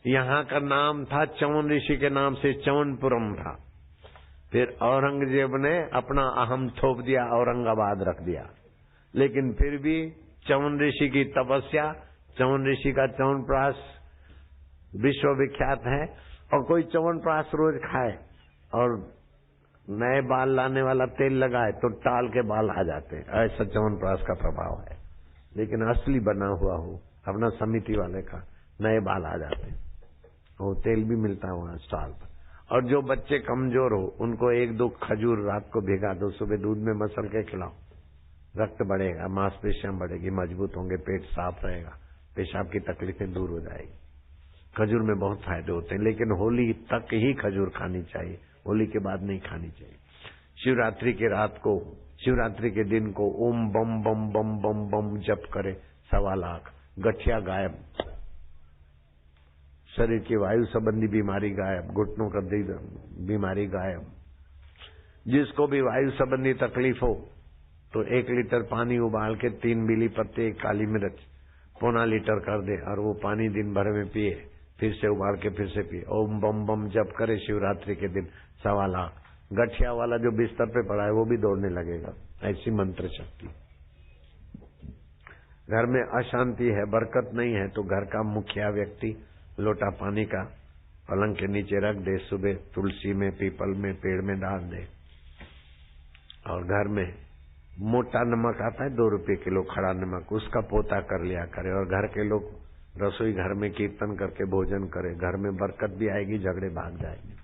यहाँ का नाम था चवन ऋषि के नाम से चवनपुरम था। फिर औरंगजेब ने अपना अहम थोप दिया, औरंगाबाद रख दिया। लेकिन फिर भी चवन ऋषि की तपस्या, चवन ऋषि का च्यवनप्राश विश्व विख्यात है। और कोई च्यवनप्राश रोज खाए और नए बाल लाने वाला तेल लगाए तो टाल के बाल आ जाते हैं, ऐसा च्यवनप्राश का प्रभाव है। लेकिन असली बना हुआ हो अपना समिति वाले का, नए बाल आ जाते हैं। वो तेल भी मिलता है वहां स्टॉल पर। और जो बच्चे कमजोर हो उनको 1-2 खजूर रात को भिगा दो, सुबह दूध में मसल के खिलाओ, रक्त बढ़ेगा, मांसपेशियां बढ़ेगी, मजबूत होंगे, पेट साफ रहेगा, पेशाब की तकलीफें दूर हो जाएगी। खजूर में बहुत फायदे होते हैं, लेकिन होली तक ही खजूर खानी चाहिए, होली के बाद नहीं खानी चाहिए। शिवरात्रि की रात को, शिवरात्रि के दिन को ओम बम बम बम बम बम जप करे 1.25 लाख, गठिया गायब, शरीर की वायु संबंधी बीमारी गायब, घुटनों का बीमारी गायब। जिसको भी वायु संबंधी तकलीफ हो तो 1 लीटर पानी उबाल के 3 बीली पत्ते, 1 काली मिर्च, 0.25 लीटर कर दे और वो पानी दिन भर में पिए, फिर से उबाल के फिर से पिए। ओम बम बम जप करे शिवरात्रि के दिन 1.25 लाख। गठिया वाला जो बिस्तर पे पड़ा है वो भी दौड़ने लगेगा। ऐसी मंत्र शक्ति। घर में अशांति है, बरकत नहीं है तो घर का मुखिया व्यक्ति लोटा पानी का पलंग के नीचे रख दे, सुबह तुलसी में, पीपल में, पेड़ में डाल दे। और घर में मोटा नमक आता है 2 रुपए किलो, खड़ा नमक, उसका पोता कर लिया करे। और घर के लोग रसोई घर में कीर्तन करके भोजन करे, घर में बरकत भी आएगी, झगड़े भाग जाएंगे।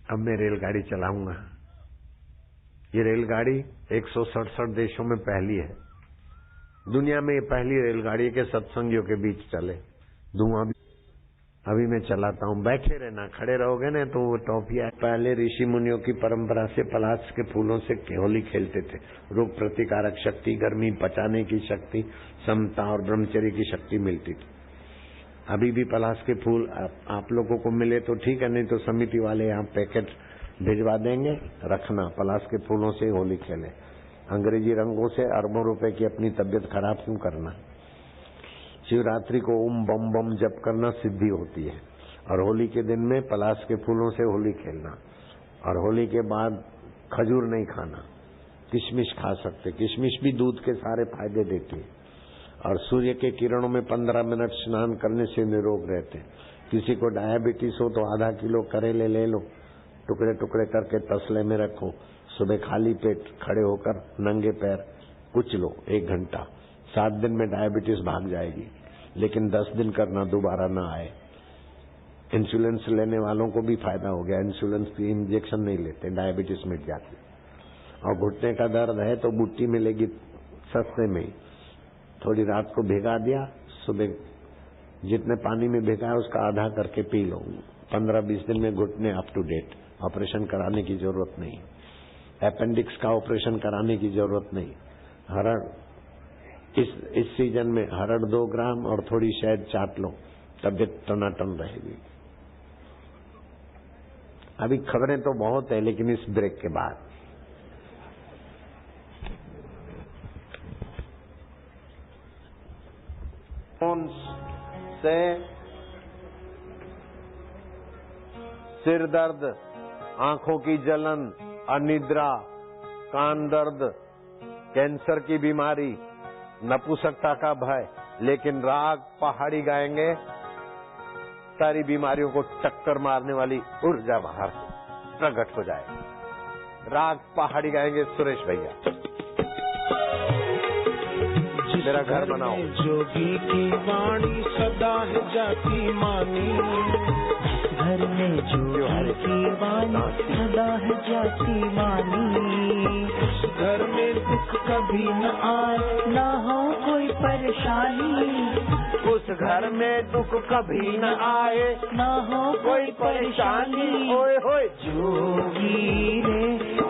अब मैं रेलगाड़ी चलाऊंगा। ये रेलगाड़ी 167 देशों में पहली है। दुनिया में ये पहली रेलगाड़ी के सत्संगियों के बीच चले। धुआं भी अभी मैं चलाता हूँ। बैठे रहना, खड़े रहोगे ना तो वो टॉफिया। पहले ऋषि मुनियों की परंपरा से पलाश के फूलों से होली खेलते थे। रोग प्रतिकारक शक्ति, गर्मी पचाने की शक्ति, समता और ब्रह्मचर्य की शक्ति मिलती थी। अभी भी पलाश के फूल आप लोगों को मिले तो ठीक है, नहीं तो समिति वाले यहाँ पैकेट भिजवा देंगे, रखना। पलाश के फूलों से होली खेले। अंग्रेजी रंगों से अरबों रुपए की अपनी तबीयत खराब क्यों करना। शिवरात्रि को ओम बम बम जप करना सिद्धि होती है। और होली के दिन में पलाश के फूलों से होली खेलना। और होली के बाद खजूर नहीं खाना, किशमिश खा सकते। किशमिश भी दूध के सारे फायदे देती है। और सूर्य के किरणों में 15 मिनट स्नान करने से निरोग रहते हैं। किसी को डायबिटीज हो तो आधा किलो करेले ले लो, टुकड़े टुकड़े करके तसले में रखो। सुबह खाली पेट खड़े होकर नंगे पैर कुछ लो 1 घंटा। 7 दिन में डायबिटीज भाग जाएगी, लेकिन 10 दिन करना, दोबारा ना आए। इंसुलिन लेने वालों को भी फायदा हो गया। इंसुलिन की इंजेक्शन नहीं लेते, डायबिटीज मिट जाती। और घुटने का दर्द है तो बुट्टी मिलेगी सस्ते में। थोड़ी रात को भिगा दिया, सुबह जितने पानी में भिगा है उसका आधा करके पी लो। 15-20 दिन में घुटने अप टू डेट। ऑपरेशन कराने की जरूरत नहीं। अपेंडिक्स का ऑपरेशन कराने की जरूरत नहीं। हरड़ इस सीजन में हरड़ 2 ग्राम और थोड़ी शहद चाट लो, तबियत टनाटन रहेगी। अभी खबरें तो बहुत है, लेकिन इस ब्रेक के बाद से सिर दर्द, आंखों की जलन, अनिद्रा, कान दर्द, कैंसर की बीमारी, नपुंसकता का भय, लेकिन राग पहाड़ी गाएंगे, सारी बीमारियों को टक्कर मारने वाली ऊर्जा बाहर प्रकट हो जाएगी। राग पहाड़ी गाएंगे सुरेश भैया। मेरा घर बनाओ। जोगी की वाणी सदा है जाती मानी। घर में जोगी की वाणी सदा है जाती मानी। घर में दुख कभी न आए, ना हो कोई परेशानी। उस घर में दुख कभी न आए, ना हो कोई परेशानी। ओए होए जोगी रे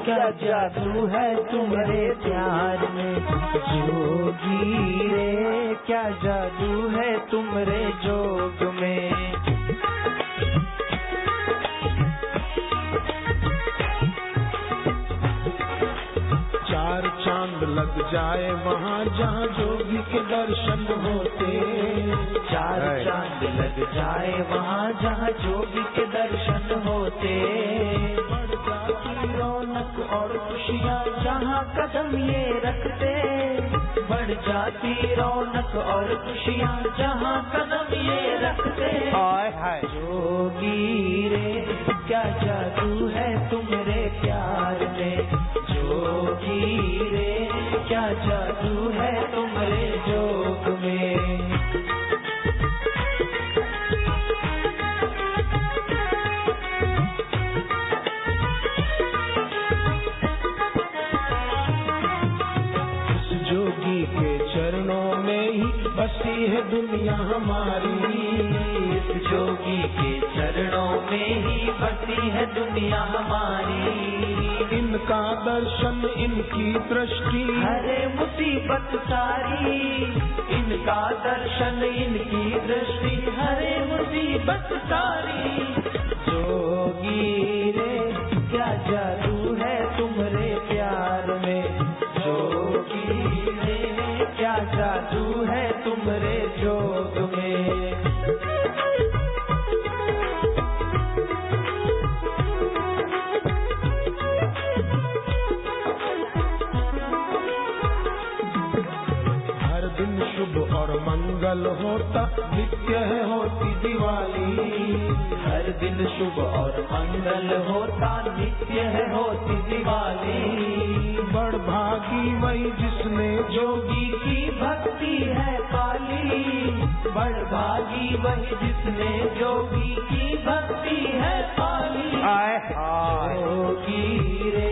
क्या जादू है तुम्हारे प्यार में। जोगी रे क्या जादू है तुम्हारे जोग में। लग जाए वहाँ जहाँ जोगी के दर्शन होते। चार चांद लग जाए वहाँ जहाँ जोगी के दर्शन होते। बढ़ जाती रौनक और खुशियाँ जहाँ कदम ये रखते। बढ़ जाती रौनक और खुशियाँ जहाँ कदम ये रखते। हाय हाय जोगी रे क्या जादू है तुम्हारे प्यार में। जोगी रे क्या जादू है तुम्हारे जोग में। जोगी के चरणों में ही बसी है दुनिया हमारी। इस जोगी के चरणों में ही बसी है दुनिया हमारी। इनका दर्शन इनकी दृष्टि हरे मुसीबत सारी। इनका दर्शन इनकी दृष्टि हरे मुसीबत सारी। जोगी रे क्या जादू है तुम्हारे प्यार में। जोगी रे क्या जादू है तुम्हारे जोग में। हर दिन शुभ और मंगल होता नित्य है होती दिवाली। हर दिन शुभ और मंगल होता नित्य है होती दिवाली। बड़ भागी वही जिसने जोगी की भक्ति है पाली। बड़ भागी वही जिसने जोगी की भक्ति है पाली। हाय हाय जोगी रे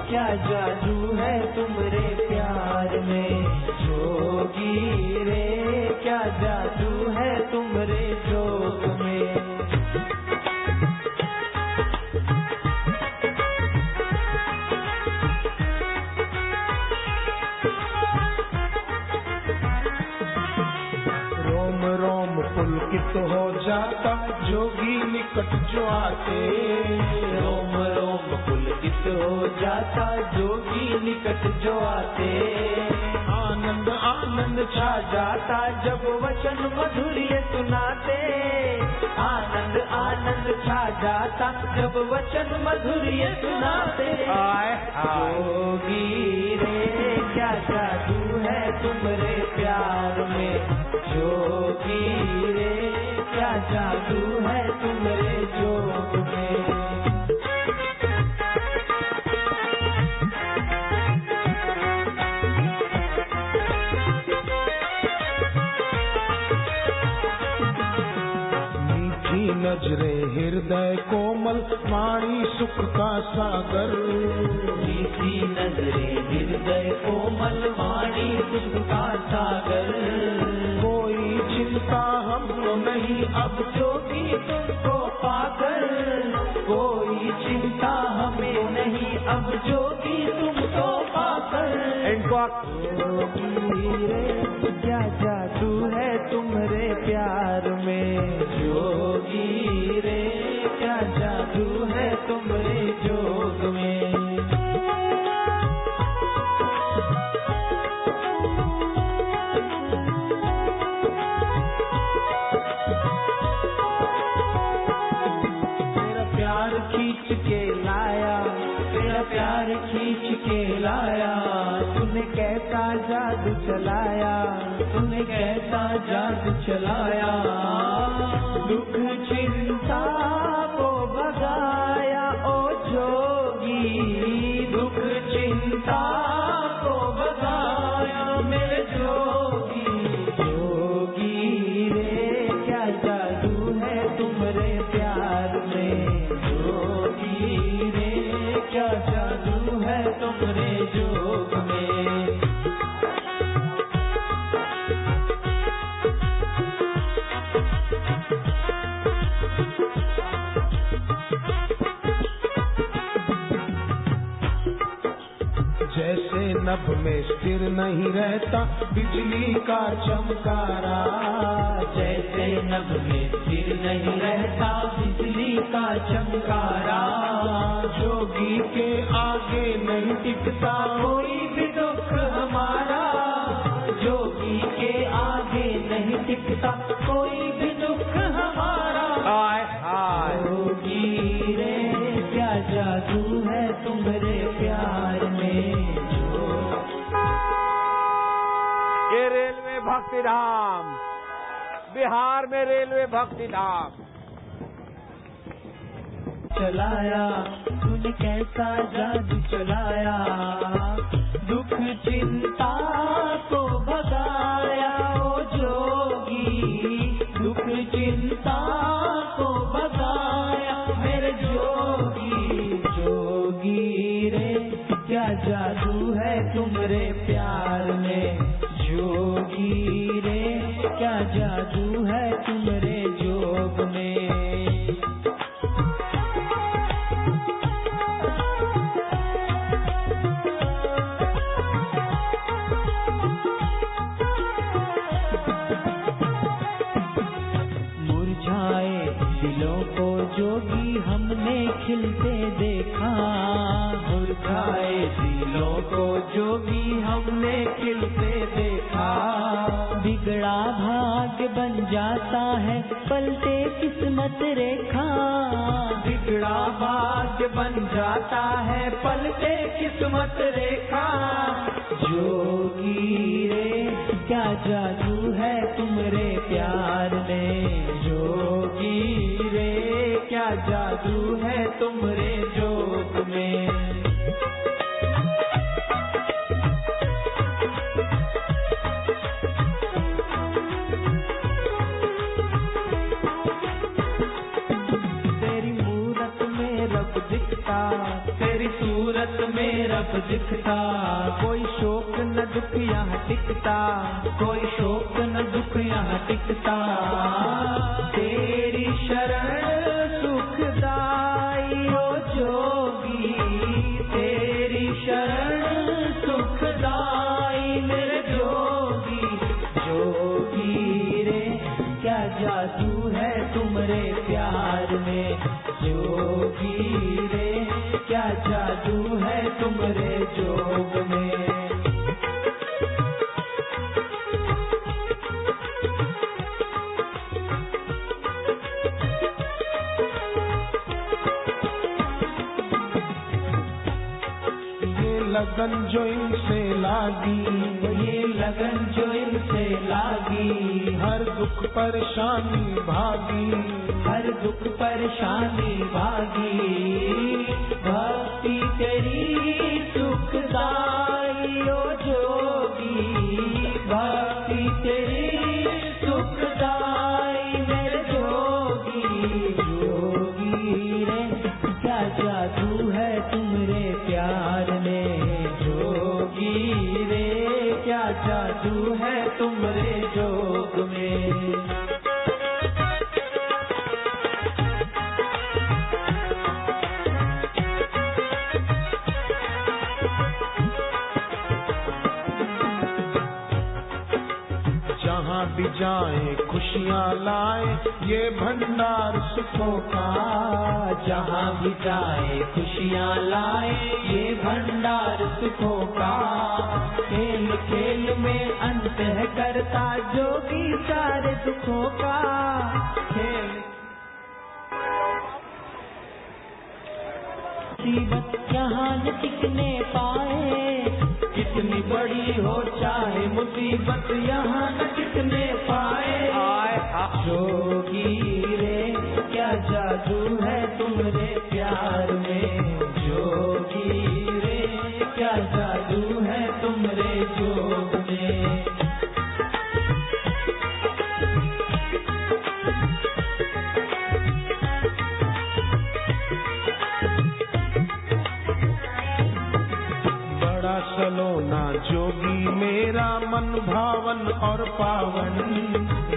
क्या जादू है तुम्हारे प्यार में। जोगी रे क्या जादू है तुम्हारे जोग में। रोम रोम पुलकित हो जाता जोगी निकट जो आते। रोम रोम पुलकित हो जाता जोगी निकट जो आते। आनंद आनंद छा जाता जब वचन मधुर्य सुनाते। आनंद आनंद छा जाता जब वचन मधुर्य सुनाते। हाय हाय जोगी रे क्या जादू है तुम्हारे प्यार में। जोगी रे क्या जादू है तुम्हारे जोग में। नजरे हृदय कोमल वाणी सुख का सागर। मीठी नजरे हृदय कोमल वाणी सुख का सागर। कोई चिंता हमको नहीं अब जोगी तुमको पाकर। कोई चिंता हमें नहीं अब जोगी तुमको पाकर। इनको जोगी रे क्या जादू है तुम्हारे प्यार में। जोगी रे क्या जादू है तुम्हारे जोग में। तेरा प्यार खींच के लाया। तेरा प्यार खींच के लाया। तूने कैसा जादू चलाया। तूने कैसा जादू चलाया। दुख चिंता को भगाया ओ जोगी। दुख चिंता को भगाया मेरे जोगी। जोगी रे क्या जादू है तुम्हारे प्यार में। जोगी रे क्या जादू है तुम्हारे जोग में। जैसे नभ में स्थिर नहीं रहता बिजली का चमकारा। जैसे नभ में स्थिर नहीं रहता बिजली का चमकारा। जोगी के आगे नहीं टिकता कोई भी दुख हम टिकता कोई भी दुख हमारा। हाय हाय जोगी रे क्या जादू है तुम्हारे प्यार में। ये रेलवे भक्ति धाम, बिहार में रेलवे भक्ति धाम। चलाया तूने कैसा जादू चलाया, दुख चिंता को भगाया ओ जोगी, दुख चिंता को भगाया मेरे जोगी। जोगी रे क्या जादू है तुम्हारे प्यार में। जोगी रे क्या जादू है तुम्हारे जोग में। जोगी हमने खिलते देखा, मुरझाए दिलों को जोगी हमने खिलते देखा। बिगड़ा भाग्य बन जाता है पलटे किस्मत रेखा, बिगड़ा भाग्य बन जाता है पलटे किस्मत रेखा। जोगी रे क्या जादू है तुम्हारे प्यार में। जोगी रे क्या जादू है तुम्हारे जोग में। तेरी मूरत में रब दिखता, तेरी सूरत में रब दिखता। कोई शोक न दुख यहाँ टिकता, कोई शोक न दुख यहाँ टिकता। तेरी शरण सुखदाई ओ जोगी, तेरी शरण सुखदाई मेरे जोगी। जोगी रे क्या जादू है तुम्हारे प्यार में। जोगी रे क्या जादू है तुम्हारे जोग में। लगन जो इनसे लागी, ये लगन जो इनसे लागी। हर दुख परेशानी भागी, हर दुख परेशानी भागी। भक्ति तेरी सुखदाई ओ जोगी, भक्ति तेरी सुखदाई मेरे जोगी। जोगी रे क्या जादू है तुम्हारे प्यार में। जोगी रे क्या जादू है तुम्हारे जोग में। जहाँ भी जाए खुशियाँ लाए ये भंडार सुखों का। जहाँ भी जाए खुशियाँ लाए ये भंडार सुखों का। खेल खेल में अंत है करता जोगी सारे दुखों का। खेल मुसीबत यहाँ न टिकने पाए, कितनी बड़ी हो चाहे मुसीबत यहाँ न टिकने पाए। जोगी रे क्या जादू है तुम्हारे प्यार में। जोगी रे क्या जादू है तुम्हारे जोग में। बड़ा सलोना जोगी मेरा मन भावन और पावन।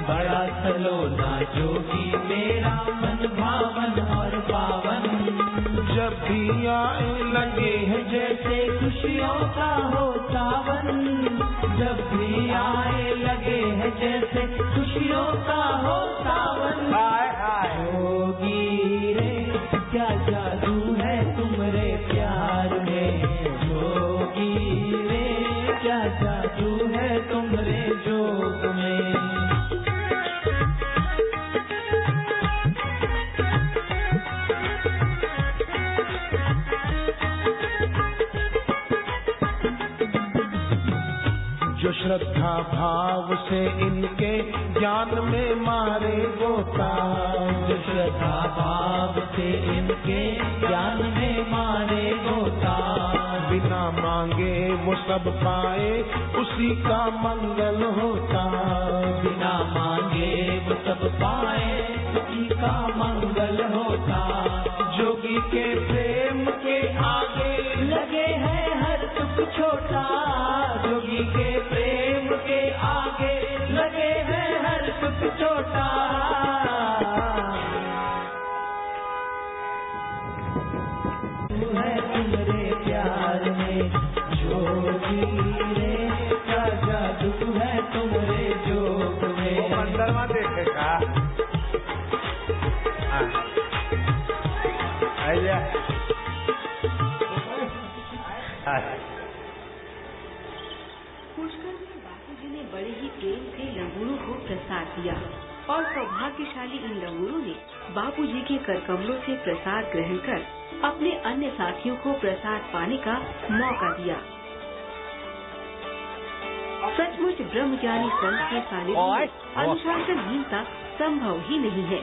बड़ा सलोना जोगी मेरा मन भावन और पावन। जब भी आए लगे है जैसे खुशियों का हो सावन। जब भी आए लगे है जैसे खुशियों का हो सावन। जोगी रे क्या जादू है तुम्हारे प्यार में। जोगी रे क्या जादू है तुम्हारे जोग में। श्रद्धा भाव से इनके ज्ञान में मारे गोता। जो श्रद्धा भाव से इनके ज्ञान में मारे गोता। बिना मांगे वो सब पाए उसी का मंगल होता। बिना मांगे वो सब पाए उसी का मंगल होता। जोगी के प्रेम के आगे लगे है हर सुख छोटा। जोगी के प्रेम के आगे लगे है हर सुख छोटा। तू है तुम्हारे प्यार में जोगी रे, क्या जादू है तुम्हारे जोग में। मंदिरमा देखेगा पुष्कर में बापूजी ने बड़े ही प्रेम से लंगूरों को प्रसाद दिया और सौभाग्यशाली इन लंगूरों ने बापूजी के करकमलों से प्रसाद ग्रहण कर अपने अन्य साथियों को प्रसाद पाने का मौका दिया। सचमुच ब्रह्मज्ञानी संत के सानिध्य में अनुशासनहीनता संभव ही नहीं है।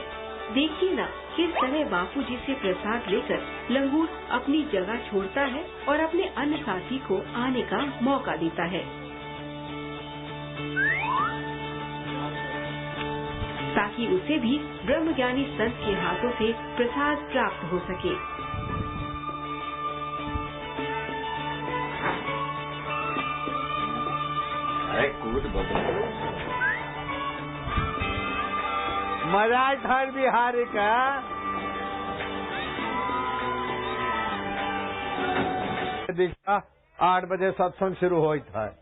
देखिए ना किस तरह बापूजी से प्रसाद लेकर लंगूर अपनी जगह छोड़ता है और अपने अन्य साथी को आने का मौका देता है ताकि उसे भी ब्रह्मज्ञानी संत के हाथों से प्रसाद प्राप्त हो सके। मजा घर बिहारी का 8 बजे सत्संग शुरू होता है।